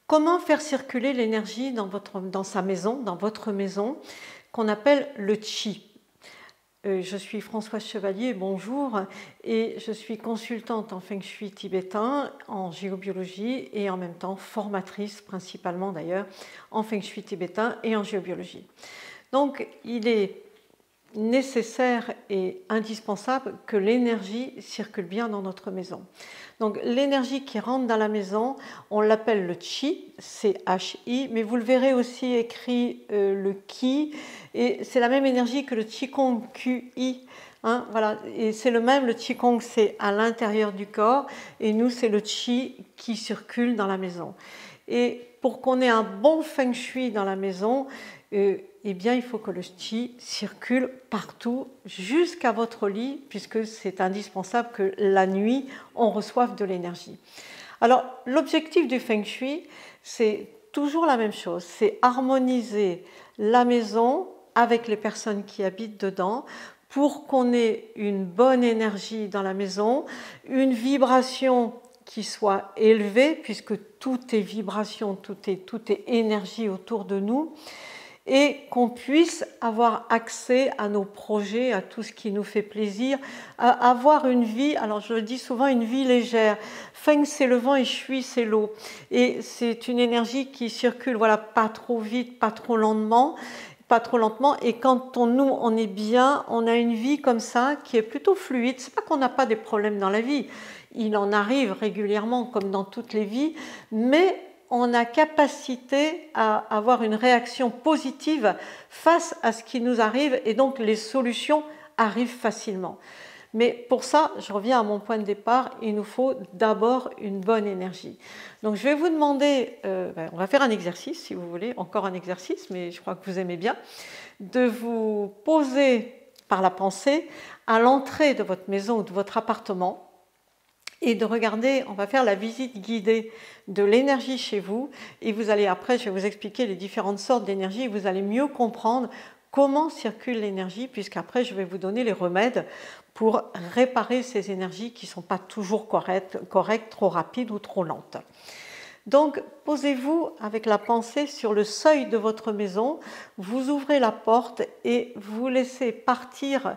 Comment faire circuler l'énergie dans sa maison, dans votre maison, qu'on appelle le Qi? Je suis Françoise Chevalier, bonjour, et je suis consultante en Feng Shui tibétain, en géobiologie et en même temps formatrice principalement d'ailleurs en Feng Shui tibétain et en géobiologie. Donc il est nécessaire et indispensable que l'énergie circule bien dans notre maison. Donc l'énergie qui rentre dans la maison, on l'appelle le Qi, C-H-I, mais vous le verrez aussi écrit le Qi, et c'est la même énergie que le Qigong, Q-I. Hein, voilà. Et c'est le même, le Qigong c'est à l'intérieur du corps, et nous c'est le Qi qui circule dans la maison. Et pour qu'on ait un bon Feng Shui dans la maison, eh bien, il faut que le Qi circule partout jusqu'à votre lit, puisque c'est indispensable que la nuit, on reçoive de l'énergie. Alors, l'objectif du Feng Shui, c'est toujours la même chose, c'est harmoniser la maison avec les personnes qui habitent dedans pour qu'on ait une bonne énergie dans la maison, une vibration qui soit élevée, puisque tout est vibration, tout est énergie autour de nous, et qu'on puisse avoir accès à nos projets, à tout ce qui nous fait plaisir, à avoir une vie, alors je le dis souvent, une vie légère. Feng c'est le vent et Shui c'est l'eau. Et c'est une énergie qui circule, voilà, pas trop vite, pas trop lentement, et quand on est bien, on a une vie comme ça qui est plutôt fluide. C'est pas qu'on n'a pas des problèmes dans la vie, il en arrive régulièrement comme dans toutes les vies, mais on a capacité à avoir une réaction positive face à ce qui nous arrive, et donc les solutions arrivent facilement. Mais pour ça, je reviens à mon point de départ, il nous faut d'abord une bonne énergie. Donc je vais vous demander, on va faire un exercice si vous voulez, encore un exercice, mais je crois que vous aimez bien, de vous poser par la pensée à l'entrée de votre maison ou de votre appartement, et de regarder, on va faire la visite guidée de l'énergie chez vous, et vous allez, après je vais vous expliquer les différentes sortes d'énergie, et vous allez mieux comprendre comment circule l'énergie, puisqu'après je vais vous donner les remèdes pour réparer ces énergies qui ne sont pas toujours correctes, trop rapides ou trop lentes. Donc posez-vous avec la pensée sur le seuil de votre maison, vous ouvrez la porte et vous laissez partir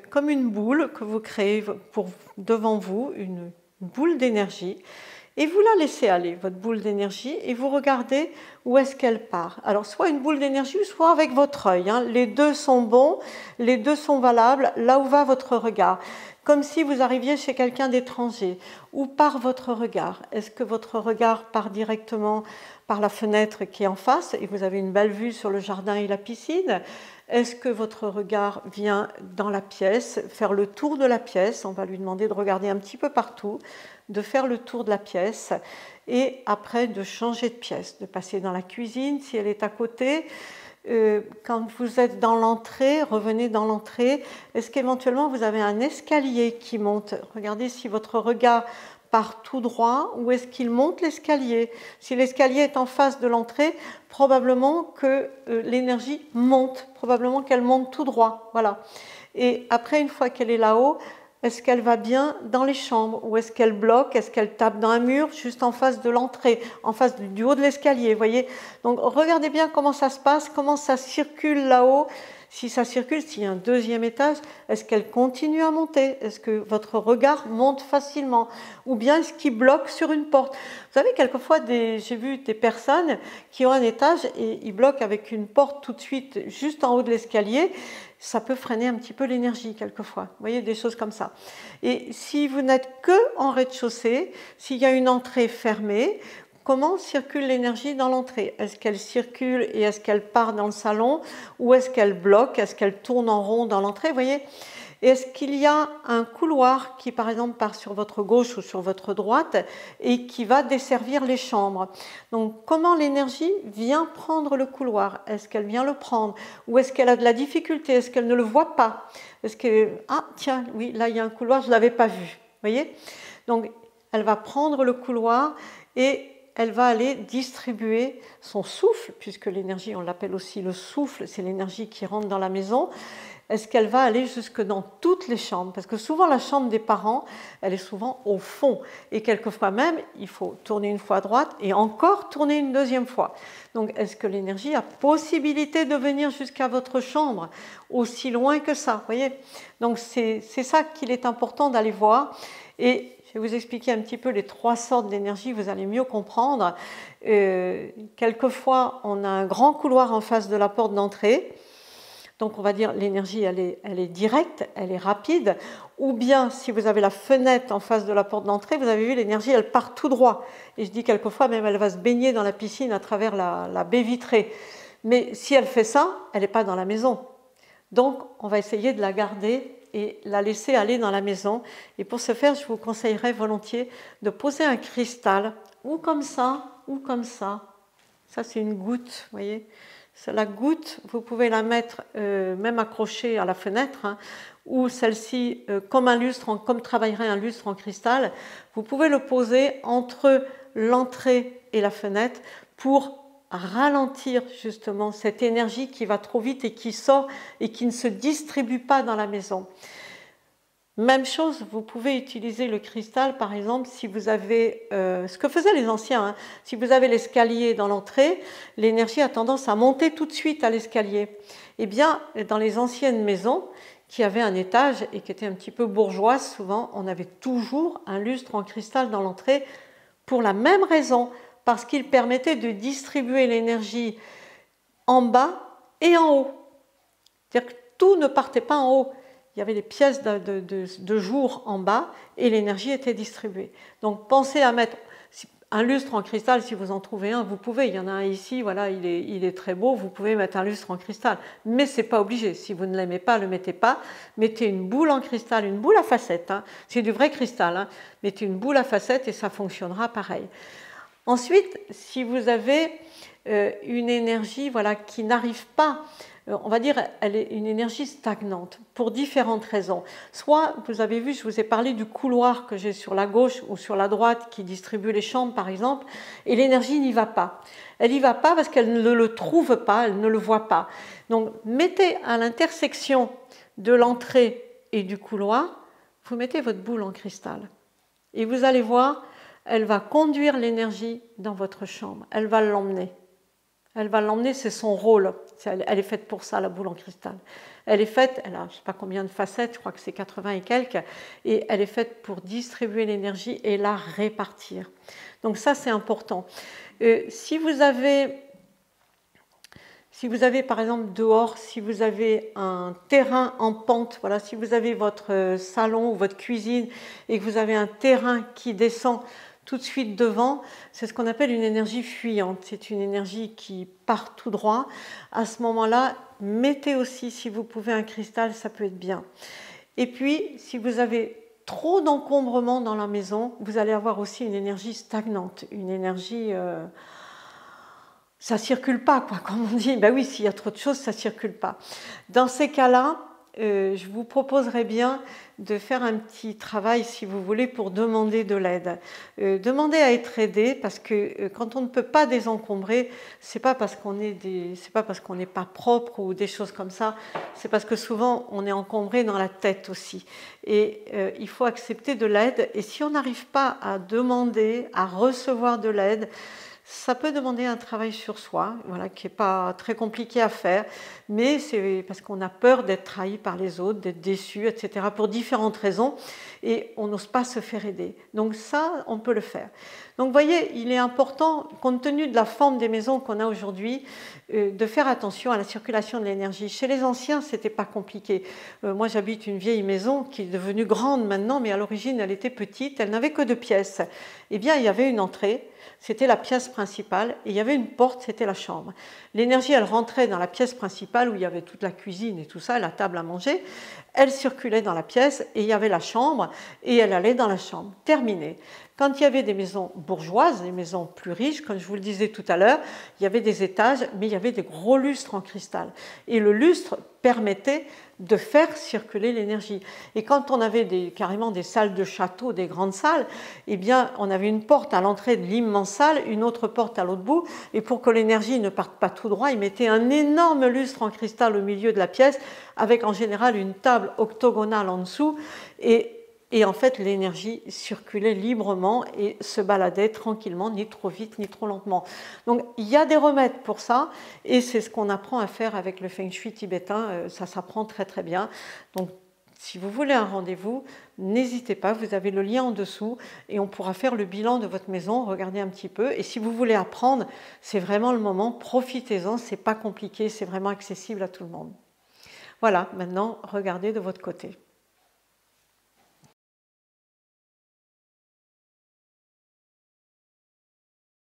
comme une boule que vous créez devant vous, une boule d'énergie, et vous la laissez aller, votre boule d'énergie, et vous regardez où est-ce qu'elle part. Alors soit une boule d'énergie, soit avec votre œil, hein. Les deux sont bons, les deux sont valables, là où va votre regard. Comme si vous arriviez chez quelqu'un d'étranger. Où part votre regard? Est-ce que votre regard part directement par la fenêtre qui est en face et vous avez une belle vue sur le jardin et la piscine? Est-ce que votre regard vient dans la pièce, faire le tour de la pièce? On va lui demander de regarder un petit peu partout, de faire le tour de la pièce et après de changer de pièce, de passer dans la cuisine si elle est à côté. Quand vous êtes dans l'entrée, revenez dans l'entrée. Est-ce qu'éventuellement vous avez un escalier qui monte? Regardez si votre regard part tout droit ou est-ce qu'il monte l'escalier. Si l'escalier est en face de l'entrée, probablement que l'énergie monte, probablement qu'elle monte tout droit. Voilà. Et après, une fois qu'elle est là-haut, est-ce qu'elle va bien dans les chambres ou est-ce qu'elle bloque? Est-ce qu'elle tape dans un mur juste en face de l'entrée, en face du haut de l'escalier? Voyez. Donc regardez bien comment ça se passe, comment ça circule là-haut. Si ça circule, s'il y a un deuxième étage, est-ce qu'elle continue à monter? Est-ce que votre regard monte facilement? Ou bien est-ce qu'il bloque sur une porte? Vous savez, quelquefois, j'ai vu des personnes qui ont un étage et ils bloquent avec une porte tout de suite juste en haut de l'escalier. Ça peut freiner un petit peu l'énergie quelquefois. Vous voyez, des choses comme ça. Et si vous n'êtes que en rez-de-chaussée, s'il y a une entrée fermée, comment circule l'énergie dans l'entrée? Est-ce qu'elle circule et est-ce qu'elle part dans le salon? Ou est-ce qu'elle bloque? Est-ce qu'elle tourne en rond dans l'entrée? Vous voyez? Est-ce qu'il y a un couloir qui, par exemple, part sur votre gauche ou sur votre droite et qui va desservir les chambres? Donc, comment l'énergie vient prendre le couloir? Est-ce qu'elle vient le prendre? Ou est-ce qu'elle a de la difficulté? Est-ce qu'elle ne le voit pas? Est-ce que, ah, tiens, oui, là, il y a un couloir, je ne l'avais pas vu. Vous voyez? Donc, elle va prendre le couloir et elle va aller distribuer son souffle, puisque l'énergie, on l'appelle aussi le souffle, c'est l'énergie qui rentre dans la maison. Est-ce qu'elle va aller jusque dans toutes les chambres? Parce que souvent la chambre des parents, elle est souvent au fond. Et quelquefois même, il faut tourner une fois à droite et encore tourner une deuxième fois. Donc est-ce que l'énergie a possibilité de venir jusqu'à votre chambre, aussi loin que ça, vous voyez? Donc c'est ça qu'il est important d'aller voir. Et je vais vous expliquer un petit peu les 3 sortes d'énergie, vous allez mieux comprendre. Quelquefois, on a un grand couloir en face de la porte d'entrée. Donc on va dire l'énergie, elle est directe, elle est rapide. Ou bien, si vous avez la fenêtre en face de la porte d'entrée, vous avez vu, l'énergie, elle part tout droit. Et je dis quelquefois, même elle va se baigner dans la piscine à travers la baie vitrée. Mais si elle fait ça, elle n'est pas dans la maison. Donc, on va essayer de la garder et la laisser aller dans la maison. Et pour ce faire, je vous conseillerais volontiers de poser un cristal, ou comme ça, ou comme ça. Ça, c'est une goutte, vous voyez. La goutte, vous pouvez la mettre même accrochée à la fenêtre, hein, ou celle-ci, comme un lustre, comme travaillerait un lustre en cristal. Vous pouvez le poser entre l'entrée et la fenêtre pour ralentir justement cette énergie qui va trop vite et qui sort et qui ne se distribue pas dans la maison. Même chose, vous pouvez utiliser le cristal, par exemple, si vous avez, ce que faisaient les anciens, hein, si vous avez l'escalier dans l'entrée, l'énergie a tendance à monter tout de suite à l'escalier. Eh bien, dans les anciennes maisons qui avaient un étage et qui étaient un petit peu bourgeoises, souvent, on avait toujours un lustre en cristal dans l'entrée pour la même raison, parce qu'il permettait de distribuer l'énergie en bas et en haut. C'est-à-dire que tout ne partait pas en haut. Il y avait des pièces de jour en bas et l'énergie était distribuée. Donc pensez à mettre un lustre en cristal, si vous en trouvez un, vous pouvez. Il y en a un ici, voilà, il est très beau, vous pouvez mettre un lustre en cristal. Mais ce n'est pas obligé. Si vous ne l'aimez pas, ne le mettez pas. Mettez une boule en cristal, une boule à facettes. Hein. C'est du vrai cristal. Hein. Mettez une boule à facettes et ça fonctionnera pareil. Ensuite, si vous avez une énergie voilà, qui n'arrive pas, on va dire, elle est une énergie stagnante pour différentes raisons. Soit, vous avez vu, je vous ai parlé du couloir que j'ai sur la gauche ou sur la droite qui distribue les chambres, par exemple, et l'énergie n'y va pas. Elle n'y va pas parce qu'elle ne le trouve pas, elle ne le voit pas. Donc, mettez à l'intersection de l'entrée et du couloir, vous mettez votre boule en cristal. Et vous allez voir, elle va conduire l'énergie dans votre chambre. Elle va l'emmener. Elle va l'emmener, c'est son rôle. Elle est faite pour ça, la boule en cristal. Elle est faite, elle a je ne sais pas combien de facettes, je crois que c'est 80 et quelques, et elle est faite pour distribuer l'énergie et la répartir. Donc ça, c'est important. Si vous avez par exemple dehors, si vous avez un terrain en pente, voilà, si vous avez votre salon ou votre cuisine et que vous avez un terrain qui descend tout de suite devant, c'est ce qu'on appelle une énergie fuyante. C'est une énergie qui part tout droit. À ce moment-là, mettez aussi, si vous pouvez, un cristal, ça peut être bien. Et puis, si vous avez trop d'encombrement dans la maison, vous allez avoir aussi une énergie stagnante, une énergie... ça ne circule pas, quoi, comme on dit. Ben oui, s'il y a trop de choses, ça ne circule pas. Dans ces cas-là, je vous proposerais bien de faire un petit travail, si vous voulez, pour demander de l'aide. Demander à être aidé, parce que quand on ne peut pas désencombrer, c'est pas parce qu'on n'est pas propre ou des choses comme ça, c'est parce que souvent on est encombré dans la tête aussi. Et il faut accepter de l'aide. Et si on n'arrive pas à demander, à recevoir de l'aide, ça peut demander un travail sur soi, voilà, qui n'est pas très compliqué à faire, mais c'est parce qu'on a peur d'être trahi par les autres, d'être déçu, etc., pour différentes raisons, et on n'ose pas se faire aider. Donc ça, on peut le faire. Donc vous voyez, il est important, compte tenu de la forme des maisons qu'on a aujourd'hui, de faire attention à la circulation de l'énergie. Chez les anciens, ce n'était pas compliqué. Moi, j'habite une vieille maison qui est devenue grande maintenant, mais à l'origine, elle était petite, elle n'avait que 2 pièces. Eh bien, il y avait une entrée, c'était la pièce principale, et il y avait une porte, c'était la chambre. L'énergie, elle rentrait dans la pièce principale où il y avait toute la cuisine et tout ça, la table à manger. Elle circulait dans la pièce et il y avait la chambre et elle allait dans la chambre. Terminé. Quand il y avait des maisons bourgeoises, des maisons plus riches, comme je vous le disais tout à l'heure, il y avait des étages, mais il y avait des gros lustres en cristal. Et le lustre permettait de faire circuler l'énergie. Et quand on avait carrément des salles de château, des grandes salles, eh bien, on avait une porte à l'entrée de l'immense salle, une autre porte à l'autre bout, et pour que l'énergie ne parte pas tout droit, ils mettaient un énorme lustre en cristal au milieu de la pièce, avec en général une table octogonale en dessous, et en fait, l'énergie circulait librement et se baladait tranquillement, ni trop vite, ni trop lentement. Donc, il y a des remèdes pour ça, et c'est ce qu'on apprend à faire avec le Feng Shui tibétain. Ça s'apprend très, très bien. Donc, si vous voulez un rendez-vous, n'hésitez pas, vous avez le lien en dessous, et on pourra faire le bilan de votre maison, regarder un petit peu. Et si vous voulez apprendre, c'est vraiment le moment, profitez-en, c'est pas compliqué, c'est vraiment accessible à tout le monde. Voilà, maintenant, regardez de votre côté.